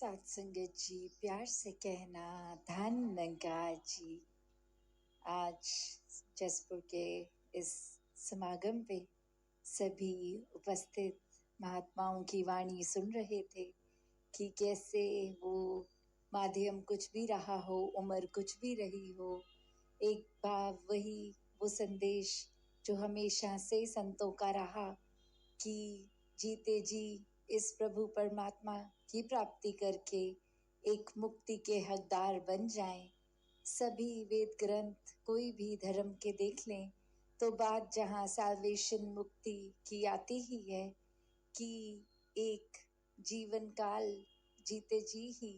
साथ संगत जी, प्यार से कहना धन नंगा जी। आज जसपुर के इस समागम पे सभी उपस्थित महात्माओं की वाणी सुन रहे थे कि कैसे वो माध्यम कुछ भी रहा हो, उम्र कुछ भी रही हो, एक भाव वही वो संदेश जो हमेशा से संतों का रहा कि जीते जी इस प्रभु परमात्मा की प्राप्ति करके एक मुक्ति के हकदार बन जाएं। सभी वेद ग्रंथ कोई भी धर्म के देख लें तो बात जहाँ साल्वेशन मुक्ति की आती ही है कि एक जीवन काल जीते जी ही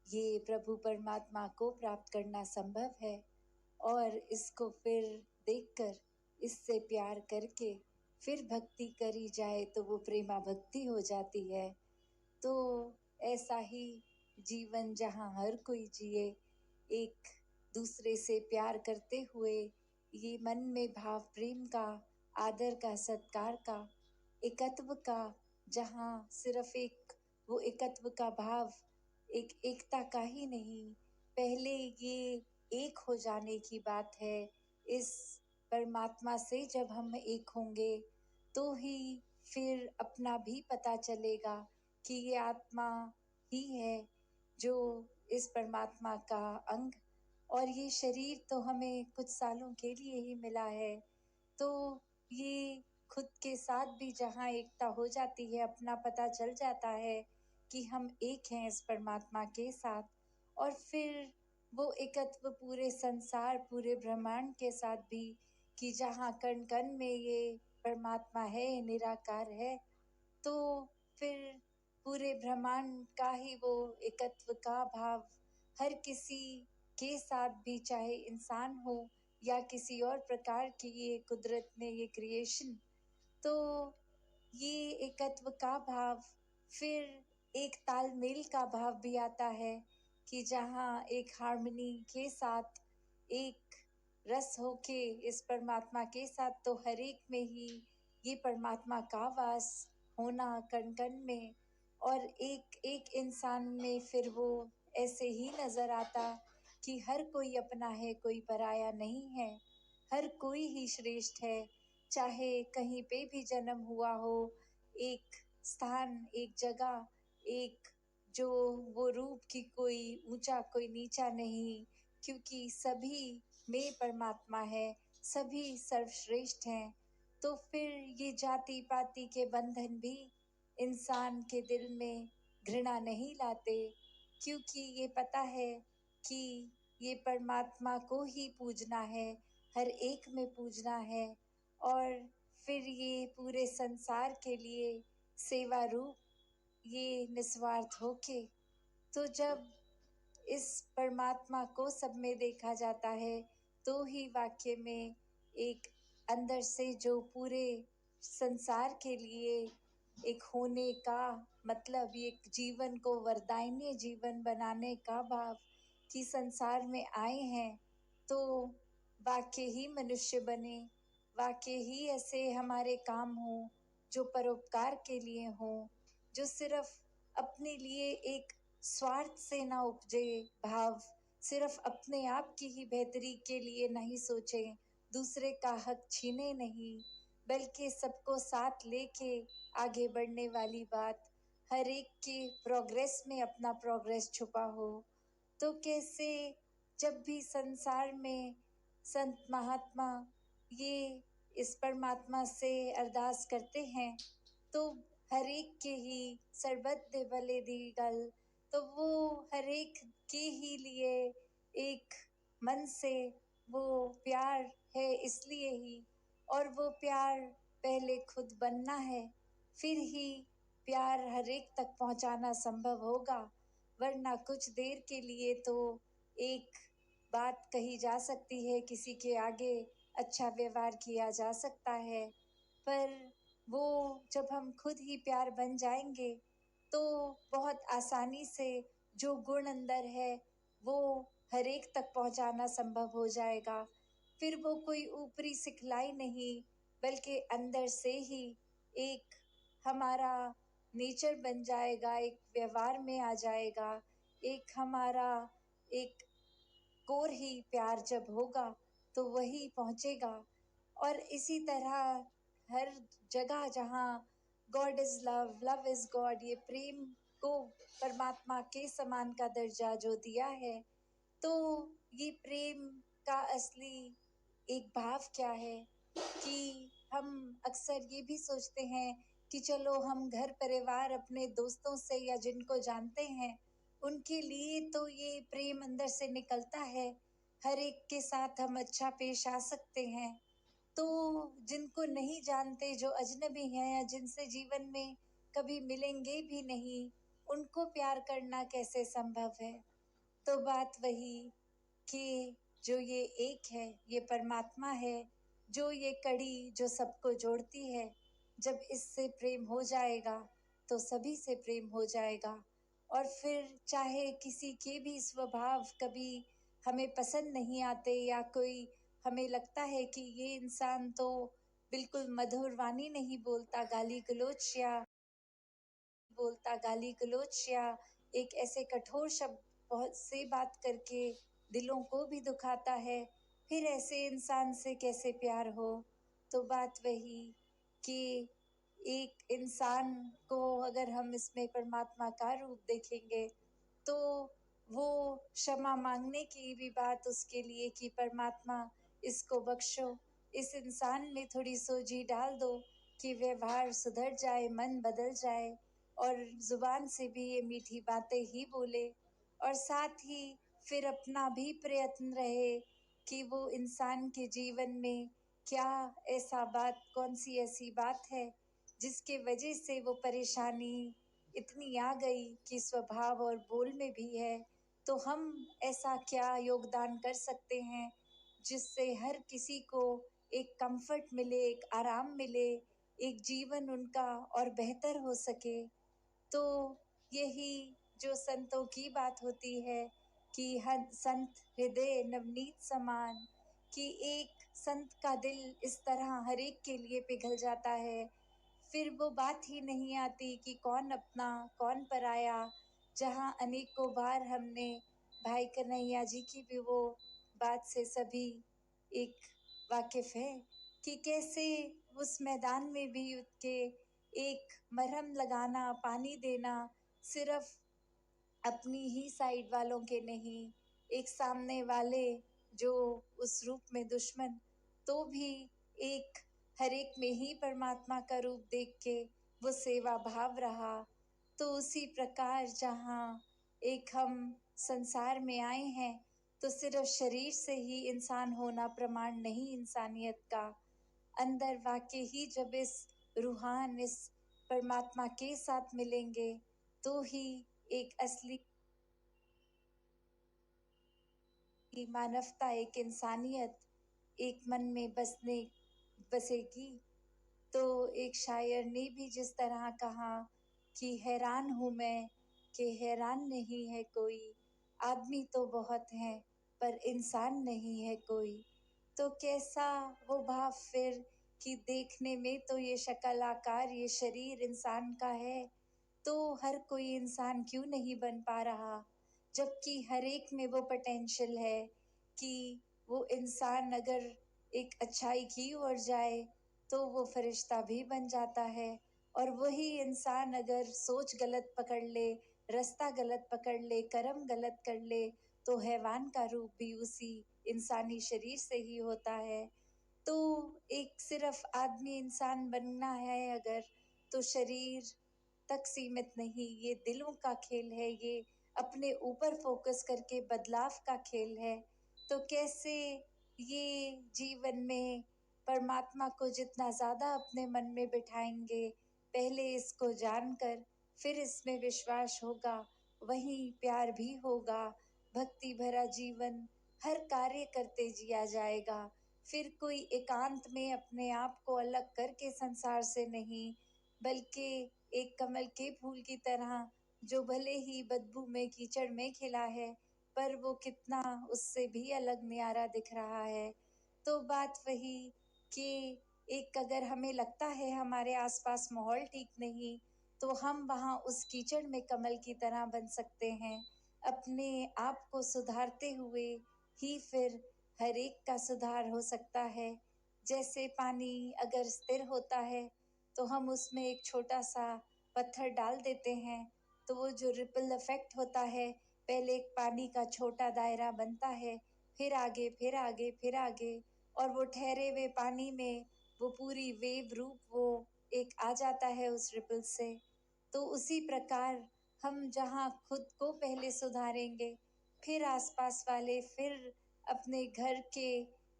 ये प्रभु परमात्मा को प्राप्त करना संभव है और इसको फिर देखकर इससे प्यार करके फिर भक्ति करी जाए तो वो प्रेमा भक्ति हो जाती है। तो ऐसा ही जीवन जहाँ हर कोई जिए एक दूसरे से प्यार करते हुए, ये मन में भाव प्रेम का, आदर का, सत्कार का, एकत्व का, जहाँ सिर्फ एक वो एकत्व का भाव एक एकता का ही नहीं, पहले ये एक हो जाने की बात है। इस परमात्मा से जब हम एक होंगे तो ही फिर अपना भी पता चलेगा कि ये आत्मा ही है जो इस परमात्मा का अंग, और ये शरीर तो हमें कुछ सालों के लिए ही मिला है। तो ये खुद के साथ भी जहाँ एकता हो जाती है, अपना पता चल जाता है कि हम एक हैं इस परमात्मा के साथ, और फिर वो एकत्व पूरे संसार, पूरे ब्रह्मांड के साथ भी, कि जहाँ कण कण में ये परमात्मा है, निराकार है, तो फिर पूरे ब्रह्मांड का ही वो एकत्व का भाव हर किसी के साथ भी, चाहे इंसान हो या किसी और प्रकार की ये कुदरत में ये क्रिएशन, तो ये एकत्व का भाव फिर एक तालमेल का भाव भी आता है कि जहाँ एक हार्मनी के साथ एक रस होके इस परमात्मा के साथ, तो हर एक में ही ये परमात्मा का वास होना कण कण में, और एक एक इंसान में फिर वो ऐसे ही नजर आता कि हर कोई अपना है, कोई पराया नहीं है, हर कोई ही श्रेष्ठ है, चाहे कहीं पे भी जन्म हुआ हो, एक स्थान, एक जगह, एक जो वो रूप की कोई ऊंचा कोई नीचा नहीं, क्योंकि सभी में परमात्मा है, सभी सर्वश्रेष्ठ हैं। तो फिर ये जाति पाति के बंधन भी इंसान के दिल में घृणा नहीं लाते, क्योंकि ये पता है कि ये परमात्मा को ही पूजना है, हर एक में पूजना है, और फिर ये पूरे संसार के लिए सेवा रूप ये निस्वार्थ होके, तो जब इस परमात्मा को सब में देखा जाता है तो ही वाक्य में एक अंदर से जो पूरे संसार के लिए एक होने का मतलब, ये जीवन को वरदायनीय जीवन बनाने का भाव कि संसार में आए हैं तो वाक्य ही मनुष्य बने, वाक्य ही ऐसे हमारे काम हो जो परोपकार के लिए हो, जो सिर्फ अपने लिए एक स्वार्थ से ना उपजे भाव, सिर्फ अपने आप की ही बेहतरी के लिए नहीं सोचे, दूसरे का हक छीने नहीं, बल्कि सबको साथ लेके आगे बढ़ने वाली बात, हर एक के प्रोग्रेस में अपना प्रोग्रेस छुपा हो। तो कैसे जब भी संसार में संत महात्मा ये इस परमात्मा से अरदास करते हैं तो हर एक के ही सरबत दे भले दी गल, तो वो हर एक के ही लिए एक मन से वो प्यार है इसलिए ही, और वो प्यार पहले खुद बनना है, फिर ही प्यार हर एक तक पहुंचाना संभव होगा, वरना कुछ देर के लिए तो एक बात कही जा सकती है, किसी के आगे अच्छा व्यवहार किया जा सकता है, पर वो जब हम खुद ही प्यार बन जाएंगे तो बहुत आसानी से जो गुण अंदर है वो हर एक तक पहुंचाना संभव हो जाएगा। फिर वो कोई ऊपरी सिखलाई नहीं, बल्कि अंदर से ही एक हमारा नेचर बन जाएगा, एक व्यवहार में आ जाएगा, एक हमारा एक कोर ही प्यार जब होगा तो वही पहुंचेगा। और इसी तरह हर जगह जहाँ God is love, love is God, ये प्रेम को परमात्मा के समान का दर्जा जो दिया है, तो ये प्रेम का असली एक भाव क्या है कि हम अक्सर ये भी सोचते हैं कि चलो हम घर परिवार अपने दोस्तों से या जिनको जानते हैं उनके लिए तो ये प्रेम अंदर से निकलता है, हर एक के साथ हम अच्छा पेश आ सकते हैं। तो जिनको नहीं जानते, जो अजनबी हैं या जिनसे जीवन में कभी मिलेंगे भी नहीं, उनको प्यार करना कैसे संभव है? तो बात वही कि जो ये एक है, ये परमात्मा है, जो ये कड़ी जो सबको जोड़ती है, जब इससे प्रेम हो जाएगा तो सभी से प्रेम हो जाएगा। और फिर चाहे किसी के भी स्वभाव कभी हमें पसंद नहीं आते या कोई हमें लगता है कि ये इंसान तो बिल्कुल मधुर वाणी नहीं बोलता, गाली गलोच या एक ऐसे कठोर शब्द बहुत से बात करके दिलों को भी दुखाता है, फिर ऐसे इंसान से कैसे प्यार हो? तो बात वही कि एक इंसान को अगर हम इसमें परमात्मा का रूप देखेंगे तो वो क्षमा मांगने की भी बात उसके लिए कि परमात्मा इसको बख्शो, इस इंसान में थोड़ी सोजी डाल दो कि व्यवहार सुधर जाए, मन बदल जाए और जुबान से भी ये मीठी बातें ही बोले। और साथ ही फिर अपना भी प्रयत्न रहे कि वो इंसान के जीवन में क्या ऐसा बात, कौन सी ऐसी बात है जिसके वजह से वो परेशानी इतनी आ गई कि स्वभाव और बोल में भी है, तो हम ऐसा क्या योगदान कर सकते हैं जिससे हर किसी को एक कंफर्ट मिले, एक आराम मिले, एक जीवन उनका और बेहतर हो सके। तो यही जो संतों की बात होती है कि हर संत हृदय नवनीत समान, कि एक संत का दिल इस तरह हर एक के लिए पिघल जाता है, फिर वो बात ही नहीं आती कि कौन अपना कौन पराया। जहाँ अनेकों बार हमने भाई कन्हैया जी की भी वो बात से सभी एक वाकिफ है कि कैसे उस मैदान में भी युद्ध के एक मरहम लगाना, पानी देना, सिर्फ अपनी ही साइड वालों के नहीं, एक सामने वाले जो उस रूप में दुश्मन, तो भी एक हर एक में ही परमात्मा का रूप देख के वो सेवा भाव रहा। तो उसी प्रकार जहाँ एक हम संसार में आए हैं तो सिर्फ शरीर से ही इंसान होना प्रमाण नहीं इंसानियत का, अंदर वाकई ही जब इस रूहान, इस परमात्मा के साथ मिलेंगे तो ही एक असली मानवता, एक इंसानियत एक मन में बसेगी। तो एक शायर ने भी जिस तरह कहा कि हैरान हूँ मैं कि हैरान नहीं है कोई, आदमी तो बहुत हैं पर इंसान नहीं है कोई। तो कैसा वो भाव फिर कि देखने में तो ये शक्ल आकार, ये शरीर इंसान का है, तो हर कोई इंसान क्यों नहीं बन पा रहा, जबकि हर एक में वो पोटेंशियल है कि वो इंसान अगर एक अच्छाई की ओर जाए तो वो फरिश्ता भी बन जाता है, और वही इंसान अगर सोच गलत पकड़ ले, रास्ता गलत पकड़ ले, कर्म गलत कर ले, तो हैवान का रूप भी उसी इंसानी शरीर से ही होता है। तो एक सिर्फ आदमी इंसान बनना है अगर, तो शरीर तक सीमित नहीं, ये दिलों का खेल है, ये अपने ऊपर फोकस करके बदलाव का खेल है। तो कैसे ये जीवन में परमात्मा को जितना ज़्यादा अपने मन में बिठाएंगे, पहले इसको जानकर फिर इसमें विश्वास होगा, वहीं प्यार भी होगा, भक्ति भरा जीवन हर कार्य करते जिया जाएगा। फिर कोई एकांत में अपने आप को अलग करके संसार से नहीं, बल्कि एक कमल के फूल की तरह जो भले ही बदबू में कीचड़ में खिला है, पर वो कितना उससे भी अलग न्यारा दिख रहा है। तो बात वही कि एक अगर हमें लगता है हमारे आसपास माहौल ठीक नहीं, तो हम वहाँ उस कीचड़ में कमल की तरह बन सकते हैं। अपने आप को सुधारते हुए ही फिर हर एक का सुधार हो सकता है। जैसे पानी अगर स्थिर होता है तो हम उसमें एक छोटा सा पत्थर डाल देते हैं, तो वो जो रिपल इफेक्ट होता है, पहले एक पानी का छोटा दायरा बनता है, फिर आगे फिर आगे फिर आगे, और वो ठहरे हुए पानी में वो पूरी वेव रूप वो एक आ जाता है उस रिपल से। तो उसी प्रकार हम जहाँ खुद को पहले सुधारेंगे, फिर आसपास वाले, फिर अपने घर के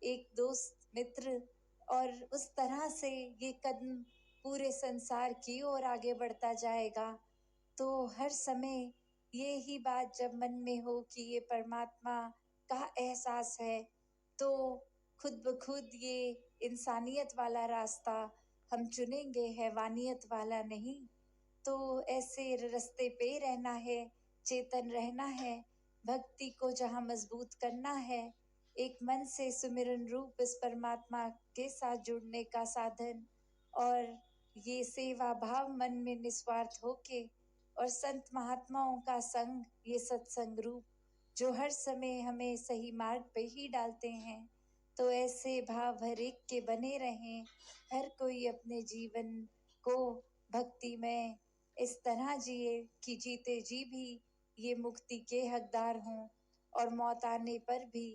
एक दोस्त मित्र, और उस तरह से ये कदम पूरे संसार की ओर आगे बढ़ता जाएगा। तो हर समय ये ही बात जब मन में हो कि ये परमात्मा का एहसास है, तो खुद ब खुद ये इंसानियत वाला रास्ता हम चुनेंगे, हैवानियत वाला नहीं। तो ऐसे रास्ते पे रहना है, चेतन रहना है, भक्ति को जहाँ मजबूत करना है, एक मन से सुमिरन रूप इस परमात्मा के साथ जुड़ने का साधन, और ये सेवा भाव मन में निस्वार्थ होके, और संत महात्माओं का संग, ये सत्संग रूप जो हर समय हमें सही मार्ग पे ही डालते हैं। तो ऐसे भाव हर एक के बने रहें, हर कोई अपने जीवन को भक्ति में इस तरह जिए कि जीते जी भी ये मुक्ति के हकदार हों, और मौत आने पर भी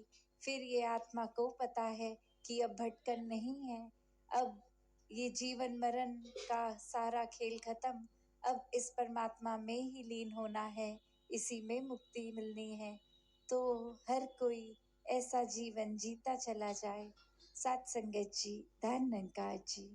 फिर ये आत्मा को पता है कि अब भटकन नहीं है, अब ये जीवन मरण का सारा खेल खत्म, अब इस परमात्मा में ही लीन होना है, इसी में मुक्ति मिलनी है। तो हर कोई ऐसा जीवन जीता चला जाए। सत्संगत जी, धन निरंकार जी।